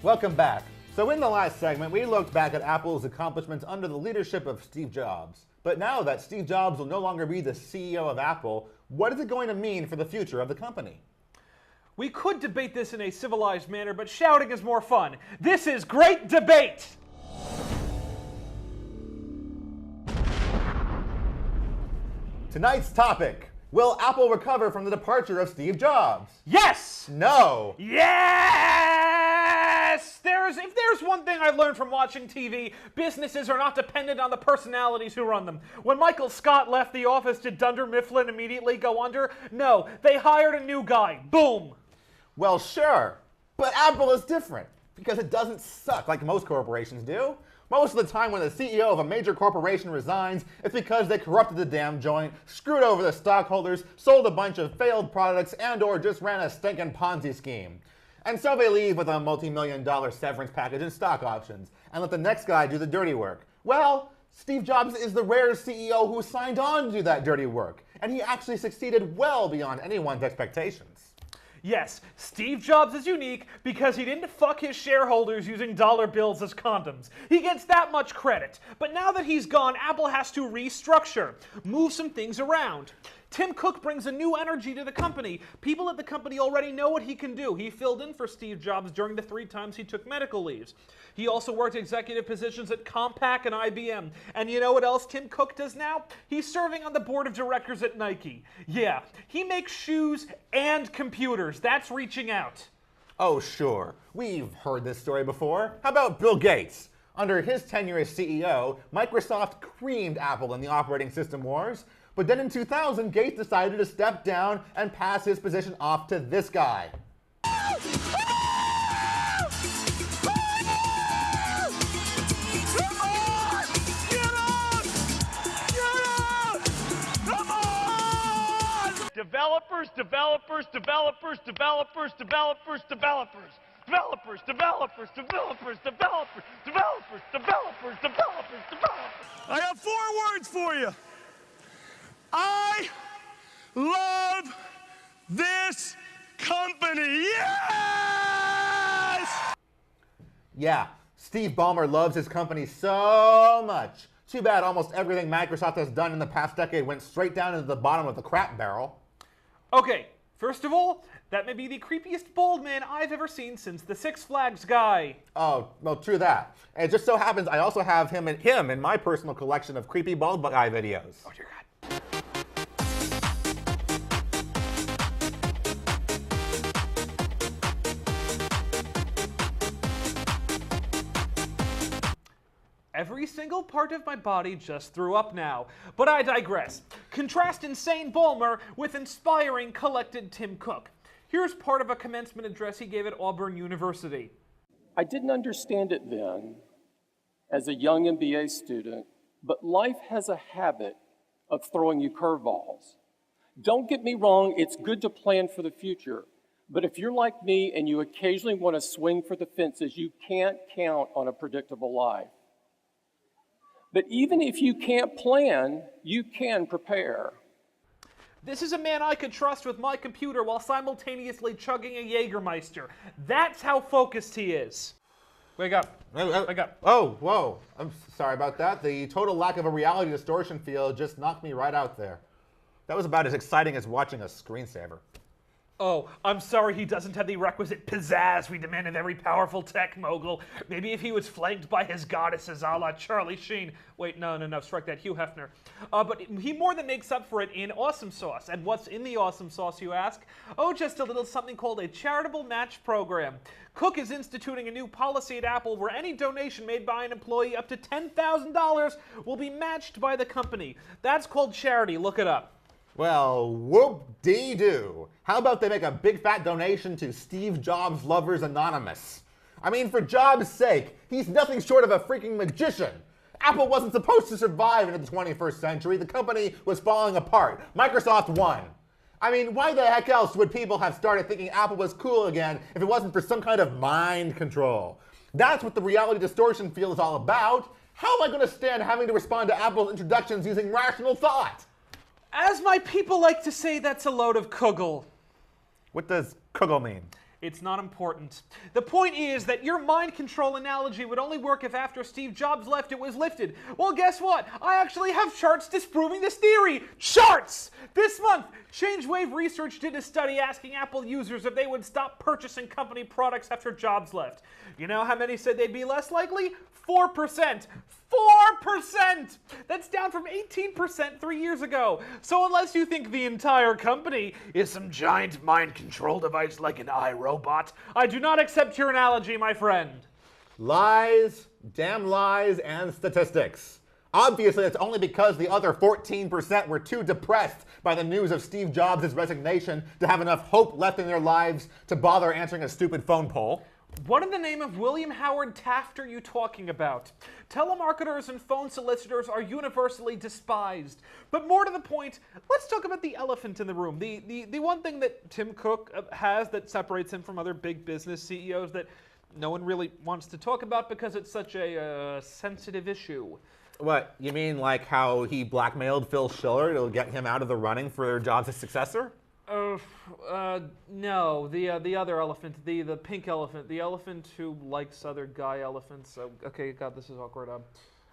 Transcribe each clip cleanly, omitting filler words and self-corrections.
Welcome back. So in the last segment, we looked back at Apple's accomplishments under the leadership of Steve Jobs. But now that Steve Jobs will no longer be the CEO of Apple, what is it going to mean for the future of the company? We could debate this in a civilized manner, but shouting is more fun. This is Grate Da Bait! Tonight's topic: will Apple recover from the departure of Steve Jobs? Yes! No! Yes! If there's one thing I've learned from watching TV, businesses are not dependent on the personalities who run them. When Michael Scott left the office, did Dunder Mifflin immediately go under? No, they hired a new guy. Boom! Well, sure, but Apple is different because it doesn't suck like most corporations do. Most of the time when the CEO of a major corporation resigns, it's because they corrupted the damn joint, screwed over the stockholders, sold a bunch of failed products, and/or just ran a stinking Ponzi scheme. And so they leave with a multi-million-dollar severance package and stock options, and let the next guy do the dirty work. Well, Steve Jobs is the rare CEO who signed on to do that dirty work, and he actually succeeded well beyond anyone's expectations. Yes, Steve Jobs is unique because he didn't fuck his shareholders using dollar bills as condoms. He gets that much credit. But now that he's gone, Apple has to restructure, move some things around. Tim Cook brings a new energy to the company. People at the company already know what he can do. He filled in for Steve Jobs during the 3 times he took medical leaves. He also worked executive positions at Compaq and IBM. And you know what else Tim Cook does now? He's serving on the board of directors at Nike. Yeah, he makes shoes and computers. That's reaching out. Oh, sure. We've heard this story before. How about Bill Gates? Under his tenure as CEO, Microsoft creamed Apple in the operating system wars. But then in 2000, Gates decided to step down and pass his position off to this guy. Developers, developers, developers, developers, developers, developers. Developers, developers, developers, developers, developers, developers, developers, developers. I have 4 words for you. I love this company. Yes! Yeah, Steve Ballmer loves his company so much. Too bad almost everything Microsoft has done in the past decade went straight down into the bottom of the crap barrel. Okay, first of all, that may be the creepiest bald man I've ever seen since the Six Flags guy. Oh, well, true that. And it just so happens I also have him in my personal collection of creepy bald guy videos. Oh, dear God. Every single part of my body just threw up now. But I digress. Contrast insane Ballmer with inspiring, collected Tim Cook. Here's part of a commencement address he gave at Auburn University. I didn't understand it then, as a young MBA student, but life has a habit of throwing you curveballs. Don't get me wrong, it's good to plan for the future. But if you're like me and you occasionally want to swing for the fences, you can't count on a predictable life. But even if you can't plan, you can prepare. This is a man I could trust with my computer while simultaneously chugging a Jägermeister. That's how focused he is. Wake up. Wake up. Oh, whoa. I'm sorry about that. The total lack of a reality distortion field just knocked me right out there. That was about as exciting as watching a screensaver. Oh, I'm sorry he doesn't have the requisite pizzazz we demand of every powerful tech mogul. Maybe if he was flanked by his goddesses a la Charlie Sheen. Wait, no, strike that, Hugh Hefner. But he more than makes up for it in awesome sauce. And what's in the awesome sauce, you ask? Oh, just a little something called a charitable match program. Cook is instituting a new policy at Apple where any donation made by an employee up to $10,000 will be matched by the company. That's called charity. Look it up. Well, whoop-dee-doo. How about they make a big fat donation to Steve Jobs Lovers Anonymous? I mean, for Jobs' sake, he's nothing short of a freaking magician. Apple wasn't supposed to survive into the 21st century. The company was falling apart. Microsoft won. I mean, why the heck else would people have started thinking Apple was cool again if it wasn't for some kind of mind control? That's what the reality distortion field is all about. How am I going to stand having to respond to Apple's introductions using rational thought? As my people like to say, that's a load of kugel. What does kugel mean? It's not important. The point is that your mind control analogy would only work if after Steve Jobs left it was lifted. Well, guess what? I actually have charts disproving this theory. Charts! This month, ChangeWave Research did a study asking Apple users if they would stop purchasing company products after Jobs left. You know how many said they'd be less likely? 4%. 4%! That's down from 18% 3 years ago. So unless you think the entire company is some giant mind control device like an iRobot, I do not accept your analogy, my friend. Lies, damn lies, and statistics. Obviously, it's only because the other 14% were too depressed by the news of Steve Jobs' resignation to have enough hope left in their lives to bother answering a stupid phone poll. What in the name of William Howard Taft are you talking about? Telemarketers and phone solicitors are universally despised. But more to the point, let's talk about the elephant in the room. The one thing that Tim Cook has that separates him from other big business CEOs that no one really wants to talk about because it's such a sensitive issue. What, you mean like how he blackmailed Phil Schiller to get him out of the running for Jobs' successor? No, the other elephant, the pink elephant, the elephant who likes other guy elephants. Okay, God, this is awkward.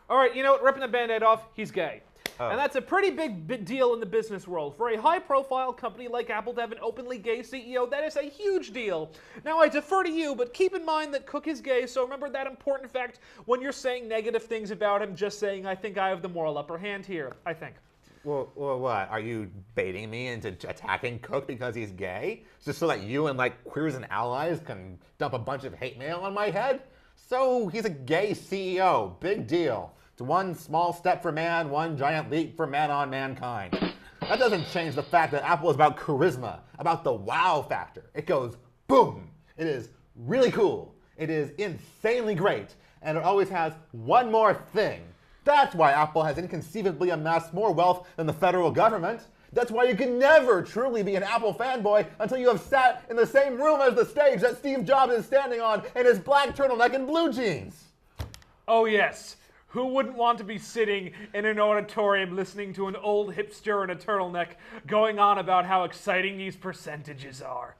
All right, you know what? Ripping the Band-Aid off. He's gay, and that's a pretty big deal in the business world. For a high-profile company like Apple to have an openly gay CEO, that is a huge deal. Now I defer to you, but keep in mind that Cook is gay, so remember that important fact when you're saying negative things about him. Just saying, I think I have the moral upper hand here. I think. Well, what? Are you baiting me into attacking Cook because he's gay? Just so that you and, like, queers and allies can dump a bunch of hate mail on my head? So, he's a gay CEO. Big deal. It's one small step for man, one giant leap for man on mankind. That doesn't change the fact that Apple is about charisma, about the wow factor. It goes boom. It is really cool. It is insanely great. And it always has one more thing. That's why Apple has inconceivably amassed more wealth than the federal government. That's why you can never truly be an Apple fanboy until you have sat in the same room as the stage that Steve Jobs is standing on in his black turtleneck and blue jeans. Oh yes, who wouldn't want to be sitting in an auditorium listening to an old hipster in a turtleneck going on about how exciting these percentages are?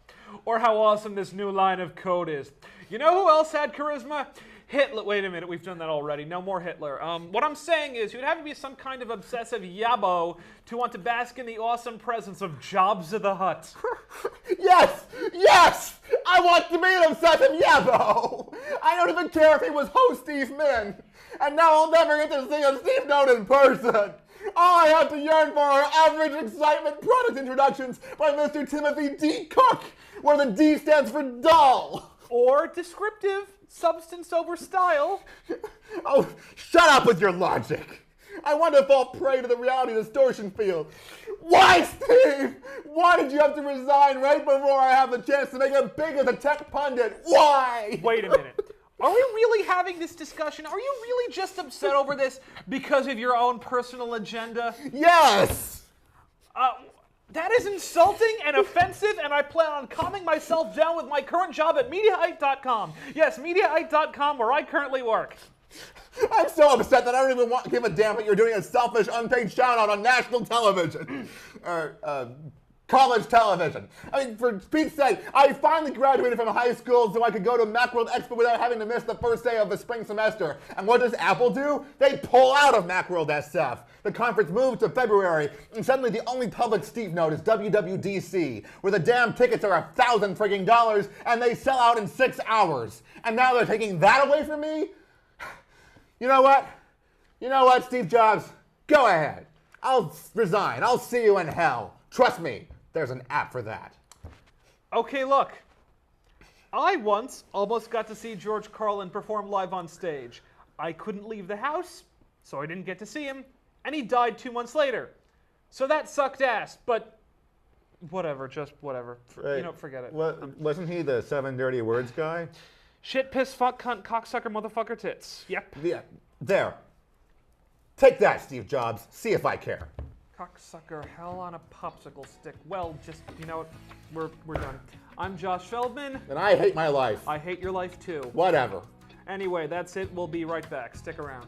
Or how awesome this new line of code is. You know who else had charisma? Hitler. Wait a minute, we've done that already. No more Hitler. What I'm saying is you'd have to be some kind of obsessive yabo to want to bask in the awesome presence of Jobs of the Hutt. Yes! Yes! I want to be an obsessive yabo! I don't even care if he was host Steve Min. And now I'll never get to see a Steve Note in person. All I have to yearn for are average excitement product introductions by Mr. Timothy D. Cook, where the D stands for dull. Or descriptive, substance over style. Oh, shut up with your logic. I want to fall prey to the reality distortion field. Why, Steve? Why did you have to resign right before I have the chance to make it big as a tech pundit? Why? Wait a minute. Are we really having this discussion? Are you really just upset over this because of your own personal agenda? Yes! That is insulting and offensive, and I plan on calming myself down with my current job at MediaIte.com. Yes, MediaIte.com, where I currently work. I'm so upset that I don't even give a damn that you're doing a selfish, unpaid shout-out on national television. College television. I mean, for Pete's sake, I finally graduated from high school so I could go to Macworld Expo without having to miss the first day of the spring semester. And what does Apple do? They pull out of Macworld SF. The conference moved to February, and suddenly the only public Steve note is WWDC, where the damn tickets are $1,000 frigging dollars, and they sell out in 6 hours. And now they're taking that away from me? You know what? You know what, Steve Jobs? Go ahead. I'll resign. I'll see you in hell. Trust me. There's an app for that. Okay, look. I once almost got to see George Carlin perform live on stage. I couldn't leave the house, so I didn't get to see him, and he died 2 months later. So that sucked ass, but whatever, just whatever. Right. You know, forget it. Wasn't he the 7 dirty words guy? Shit, piss, fuck, cunt, cocksucker, motherfucker, tits. Yep. Yeah, there. Take that, Steve Jobs. See if I care. Cocksucker, hell on a popsicle stick. Well, just, you know what, we're done. I'm Josh Feldman. And I hate my life. I hate your life too. Whatever. Anyway, that's it. We'll be right back. Stick around.